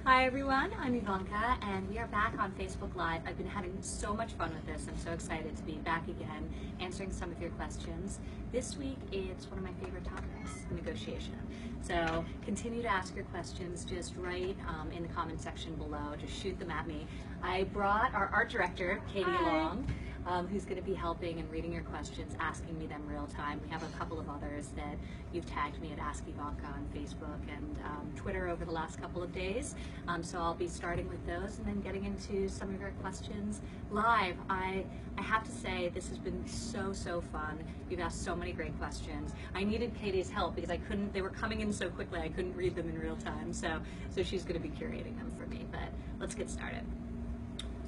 Hi everyone, I'm Ivanka and we are back on Facebook Live. I've been having so much fun with this. I'm so excited to be back again answering some of your questions. This week it's one of my favorite topics, negotiation. So continue to ask your questions, just write in the comment section below, just shoot them at me. I brought our art director, Katie, along. Who's going to be helping and reading your questions, asking me them real time. We have a couple of others that you've tagged me at Ask Ivanka on Facebook and Twitter over the last couple of days. So I'll be starting with those and then getting into some of your questions live. I have to say this has been so fun. You've asked so many great questions. I needed Katie's help because they were coming in so quickly I couldn't read them in real time. So she's going to be curating them for me, but let's get started.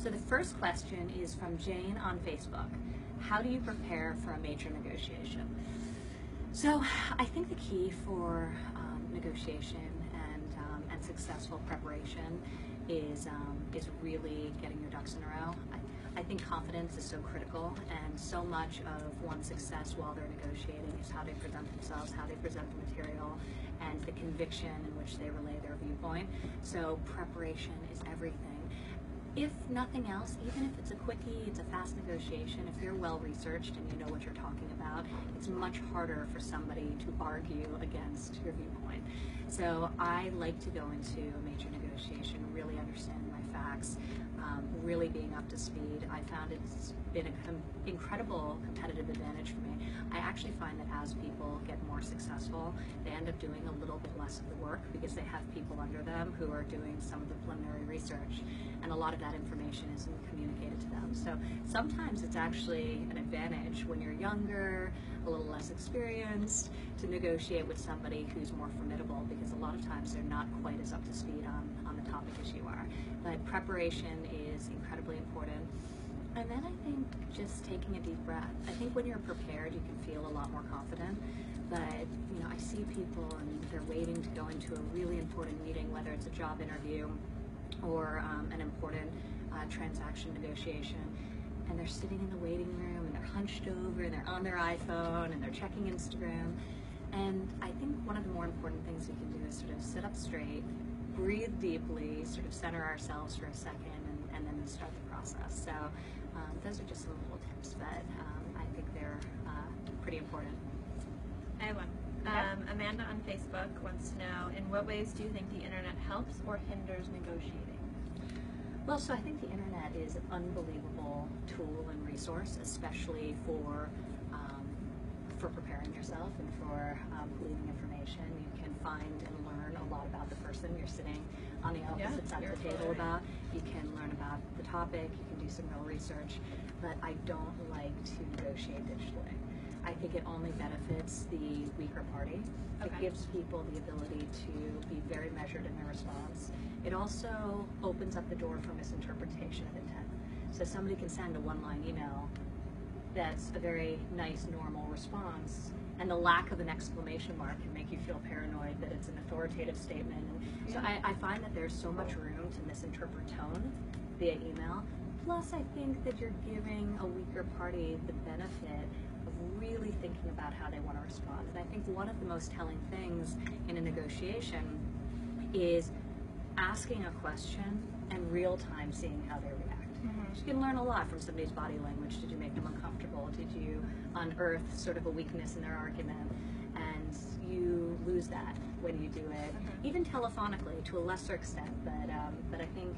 So the first question is from Jane on Facebook. How do you prepare for a major negotiation? So I think the key for negotiation and successful preparation is really getting your ducks in a row. I think confidence is so critical, and so much of one's success while they're negotiating is how they present themselves, how they present the material, and the conviction in which they relay their viewpoint. So preparation is everything. If nothing else, even if it's a quickie, it's a fast negotiation, if you're well researched and you know what you're talking about, it's much harder for somebody to argue against your viewpoint. So I like to go into a major negotiation really understanding my facts, really being up to speed. I found it's been an incredible competitive advantage for me. I actually find that as people get more successful, they end up doing a little bit less of the work because they have people under them who are doing some of the preliminary research, and a lot of that information isn't communicated to them. So sometimes it's actually an advantage when you're younger, a little less experienced, to negotiate with somebody who's more formidable, because a lot of times they're not quite as up to speed on the topic as you are. But preparation is incredibly important. And then I think just taking a deep breath. I think when you're prepared, you can feel a lot more confident. But you know, I see people and they're waiting to go into a really important meeting, whether it's a job interview or an important transaction negotiation, and they're sitting in the waiting room and they're hunched over and they're on their iPhone and they're checking Instagram. And I think one of the more important things we can do is sort of sit up straight, breathe deeply, sort of center ourselves for a second, and then start the process. So those are just some little tips, but I think they're pretty important. I have one. Amanda on Facebook wants to know, in what ways do you think the internet helps or hinders negotiating? Well, so I think the internet is an unbelievable tool and resource, especially for preparing yourself and for gleaning information. You can find and learn a lot about the person you're sitting on the opposite side of the table about. You can learn about the topic, you can do some real research, but I don't like to negotiate digitally. I think it only benefits the weaker party. It gives people the ability to be very measured in their response. It also opens up the door for misinterpretation of intent. So somebody can send a one-line email that's a very nice, normal response, and the lack of an exclamation mark can make you feel paranoid that it's an authoritative statement. And so I find that there's so much room to misinterpret tone via email. Plus, I think that you're giving a weaker party the benefit of really thinking about how they want to respond. And I think one of the most telling things in a negotiation is asking a question and real time seeing how they react. You can learn a lot from somebody's body language. Did you make them uncomfortable? Did you unearth sort of a weakness in their argument? And you lose that when you do it, even telephonically to a lesser extent, but I think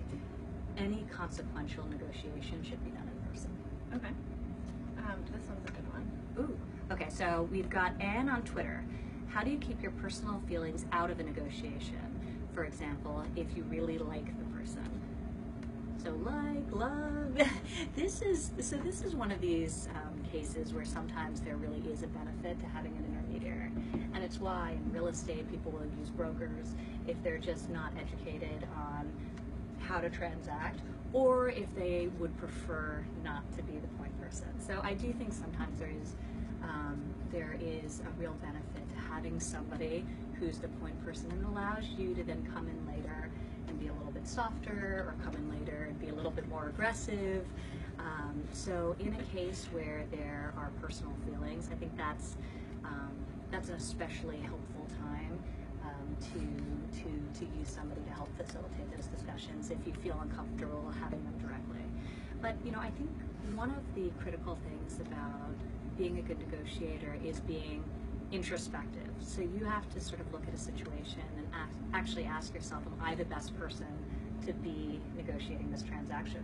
any consequential negotiation should be done in person. Okay. This one's a good one. Ooh. Okay, so we've got Anne on Twitter. How do you keep your personal feelings out of a negotiation? For example, if you really like the person. So like, love, this is one of these cases where sometimes there really is a benefit to having an intermediary. And it's why in real estate people will use brokers if they're just not educated on how to transact, or if they would prefer not to be the point person. So I do think sometimes there is a real benefit to having somebody who's the point person, and allows you to then come in later and be a little bit softer, or come in later and be a little bit more aggressive. So in a case where there are personal feelings, I think that's an especially helpful time to use somebody to help facilitate those discussions if you feel uncomfortable having them directly. But I think one of the critical things about being a good negotiator is being introspective. So you have to sort of look at a situation and actually ask yourself, am I the best person to be negotiating this transaction?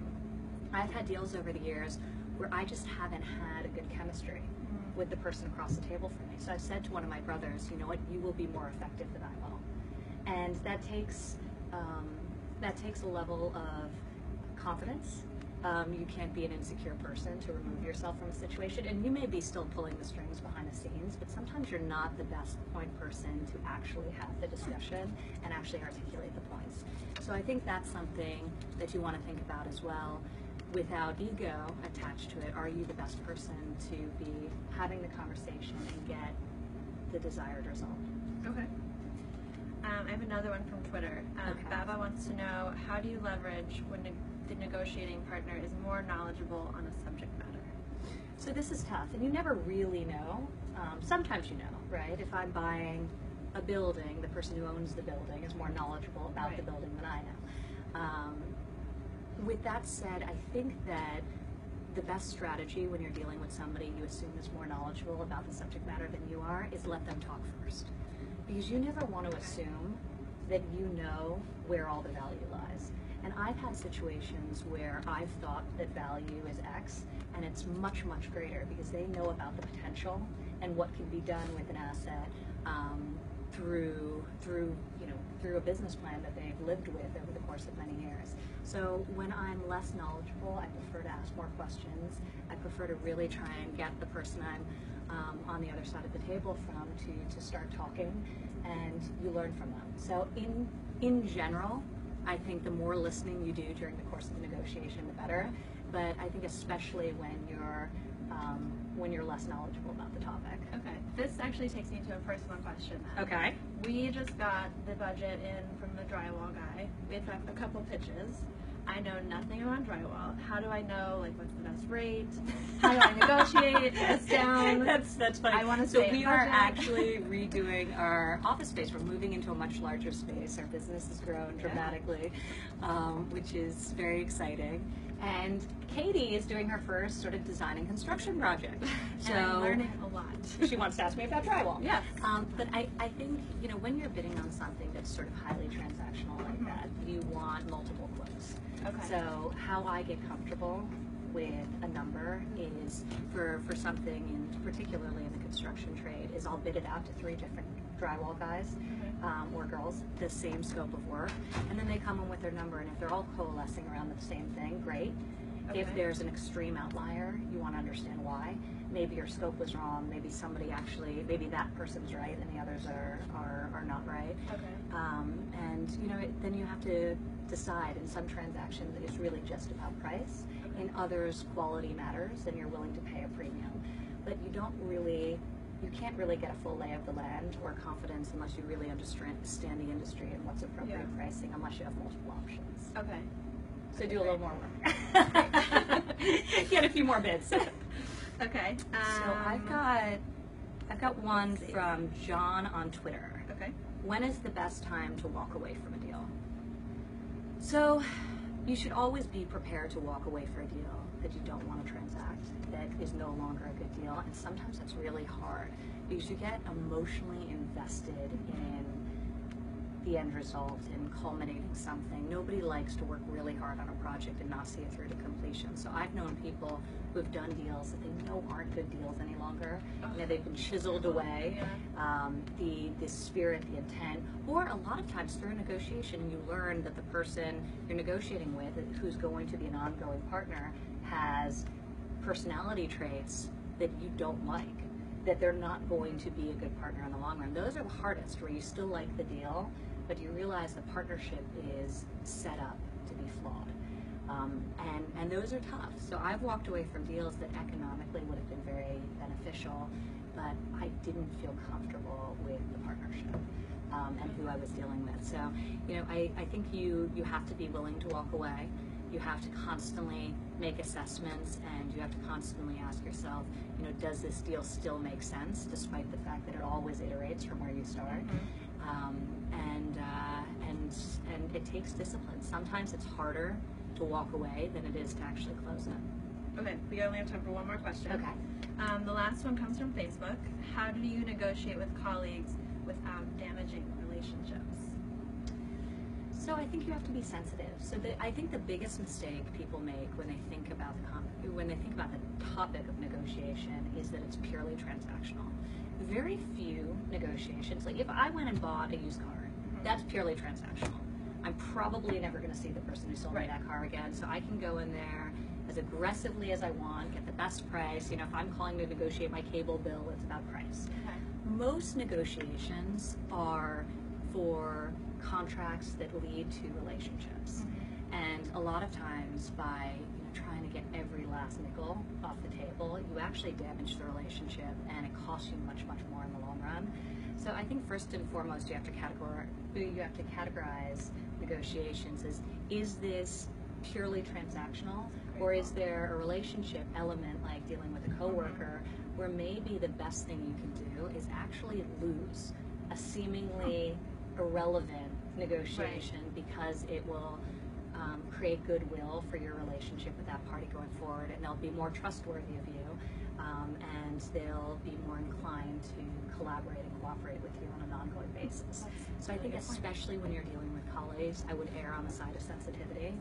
I've had deals over the years where I just haven't had a good chemistry with the person across the table from me. So I said to one of my brothers, you know what, you will be more effective than I will. And that takes a level of confidence. You can't be an insecure person to remove yourself from a situation, and you may be still pulling the strings behind the scenes, but sometimes you're not the best point person to actually have the discussion and actually articulate the points. So I think that's something that you want to think about as well. Without ego attached to it, are you the best person to be having the conversation and get the desired result? Okay. I have another one from Twitter. Okay. Baba wants to know, how do you leverage when the negotiating partner is more knowledgeable on a subject matter? So this is tough, and you never really know. Sometimes you know, right? If I'm buying a building, the person who owns the building is more knowledgeable about the building than I know. With that said, I think that the best strategy when you're dealing with somebody you assume is more knowledgeable about the subject matter than you are is let them talk first. Because you never want to assume that you know where all the value lies. And I've had situations where I've thought that value is X, and it's much, much greater because they know about the potential and what can be done with an asset through a business plan that they've lived with over the course of many years. So when I'm less knowledgeable, I prefer to ask more questions. I prefer to really try and get the person I'm on the other side of the table from to start talking, and you learn from them. So in general, I think the more listening you do during the course of the negotiation, the better. But I think especially when you're less knowledgeable about the topic. Okay. This actually takes me to a personal question then. Okay. We just got the budget in from the drywall guy. We had a couple pitches. I know nothing about drywall. How do I know, like, what's the best rate? How do I negotiate this down? That's funny. I want to So stay we in are budget. actually redoing our office space. We're moving into a much larger space. Our business has grown dramatically, which is very exciting. And Katie is doing her first sort of design and construction project. So And I'm learning a lot. she wants to ask me about drywall. Yes. But I think, when you're bidding on something that's sort of highly transactional like that, you want multiple quotes. Okay. So how I get comfortable with a number is for something, particularly in the construction trade, is I'll bid it out to 3 different drywall guys or girls, the same scope of work, and then they come in with their number, and if they're all coalescing around the same thing, great. Okay. If there's an extreme outlier, you want to understand why. Maybe your scope was wrong, maybe maybe that person's right and the others are not right. Okay. And then you have to decide. In some transactions it's really just about price. In others, quality matters and you're willing to pay a premium. But you can't really get a full lay of the land or confidence unless you really understand the industry and what's appropriate pricing, unless you have multiple options. Okay. So do a little more work. Get a few more bids. Okay. So I've got one from John on Twitter. Okay. When is the best time to walk away from a deal? So you should always be prepared to walk away for a deal that you don't want to transact, that is no longer a good deal. And sometimes that's really hard because you get emotionally invested in the end result and culminating something. Nobody likes to work really hard on a project and not see it through to completion. So I've known people who have done deals that they know aren't good deals any longer. They've been chiseled away. The spirit, the intent, or a lot of times through a negotiation, you learn that the person you're negotiating with, who's going to be an ongoing partner, has personality traits that you don't like, that they're not going to be a good partner in the long run. Those are the hardest, where you still like the deal, but you realize the partnership is set up to be flawed. And those are tough. So I've walked away from deals that economically would have been very beneficial, but I didn't feel comfortable with the partnership and who I was dealing with. So, I think you have to be willing to walk away. You have to constantly make assessments, and you have to constantly ask yourself, does this deal still make sense, despite the fact that it always iterates from where you start? And it takes discipline. Sometimes it's harder to walk away than it is to actually close it. Okay, we only have time for one more question. Okay. The last one comes from Facebook. How do you negotiate with colleagues without damaging relationships? So I think you have to be sensitive. So I think the biggest mistake people make when they think about the topic of negotiation is that it's purely transactional. Very few negotiations, like if I went and bought a used car, that's purely transactional. I'm probably never going to see the person who sold me that car again, so I can go in there as aggressively as I want, get the best price. You know, if I'm calling to negotiate my cable bill, it's about price. Okay. Most negotiations are for contracts that lead to relationships. And a lot of times by trying to get every last nickel off the table, you actually damage the relationship and it costs you much, much more in the long run. So I think first and foremost you have to categorize negotiations as, is this purely transactional, or is there a relationship element like dealing with a coworker where maybe the best thing you can do is actually lose a seemingly irrelevant negotiation because it will create goodwill for your relationship with that party going forward, and they'll be more trustworthy of you, and they'll be more inclined to collaborate and cooperate with you on an ongoing basis. So I think especially when you're dealing with colleagues, I would err on the side of sensitivity.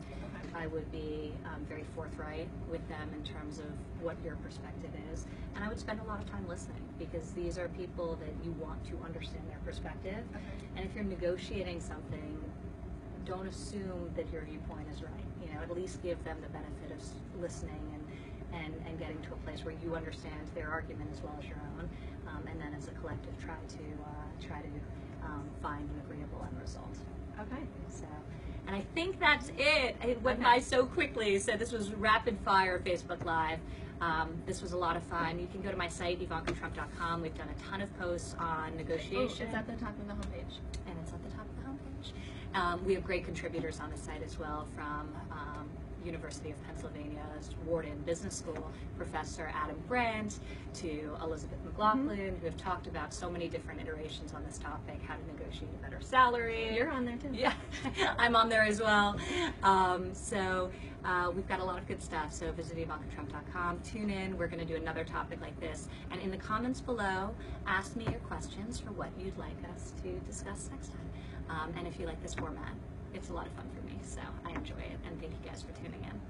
I would be very forthright with them in terms of what your perspective is, and I would spend a lot of time listening, because these are people that you want to understand their perspective. And if you're negotiating something, don't assume that your viewpoint is right. You know, at least give them the benefit of listening and getting to a place where you understand their argument as well as your own, and then as a collective try to find an agreeable end result. Okay. So, and I think that's it. It went by so quickly. So this was rapid fire Facebook Live. This was a lot of fun. You can go to my site, IvankaTrump.com. We've done a ton of posts on negotiation. It's at the top of the homepage. And it's at the top of the homepage. We have great contributors on the site as well, from University of Pennsylvania's Wharton Business School Professor Adam Brandt to Elizabeth McLaughlin, who have talked about so many different iterations on this topic, how to negotiate a better salary. You're on there too. Yeah, I'm on there as well. So we've got a lot of good stuff. So visit IvankaTrump.com, tune in. We're going to do another topic like this. And in the comments below, ask me your questions for what you'd like us to discuss next time. And if you like this format, it's a lot of fun for me, so I enjoy it, and thank you guys for tuning in.